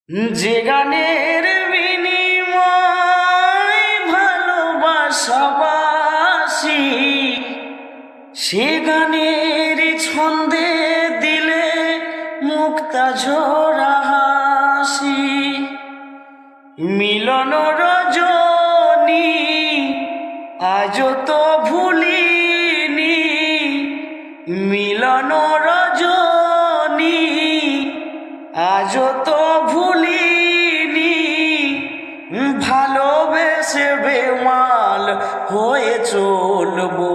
যে গানের বিনিময় ভালোবাসাবাসি, সে গানের ছন্দে দিলে মুক্তা ঝরা হাসি। মিলন রজনী আজও তো ভুলিনি, মিলন রজনী আজও তো ভুলিনি। ভালোবেসে বেমাল হয়ে চলবো,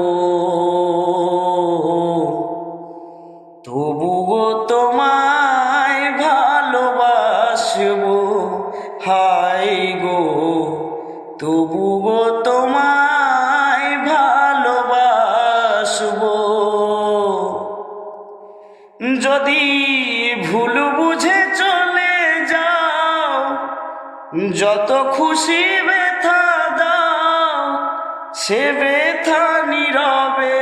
তবুও তোমায় ভালোবাসবো। হাই গো, তবুও তোমায় ভালোবাসবো। যদি ভুল বুঝে চলে যাও, যত খুশি ব্যথা দাও, সে ব্যথা নীরবে